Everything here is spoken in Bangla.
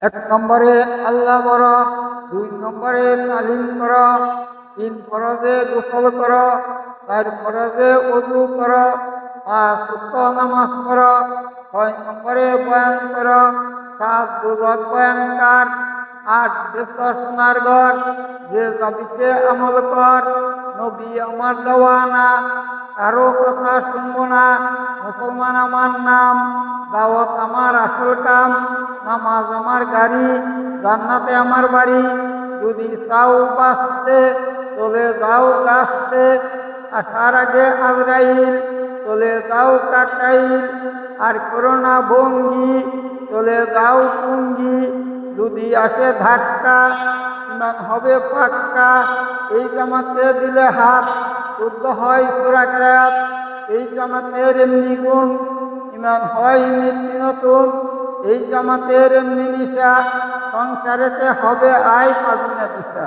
এক নম্বরে আল্লাহ বড়, 2 নম্বরে তালিম কর, 3 ফরজে গোসল কর, 4 ফরজে ওযু কর, 5 ওয়াক্ত নামাজ পড়, 6 নম্বরে বয়ান কর, 7 বুজুর্গ বয়ানকার, 8 বেশ শোনার ঘর, যে দাবিতে আমল কর, নবী আমার দেওয়ানা, কারো কথা শুনবো না, মুসলমান আমার নাম, দাওয়াত আমার আসল কাম, নামাজ আমার গাড়ি, জান্নাতে আমার বাড়ি, যদি চাও বাঁচতে চলে যাও গাছতে, আসার আগে আজরাইল চলে যাও কাকাইল, আর করোনা ভঙ্গি চলে যাও পুঙ্গি, যদি আসে ধাক্কা ইমান হবে পাক্কা, এই জামাতে দিলে হাত শুদ্ধ হয় সূরা কেরাত, এই জামাতের এমনি গুণ ইমান হয় নিত্য নতুন, এই জামাতের এমনি নিশা সংসারেতে হবে আয় পাবি না দিশা।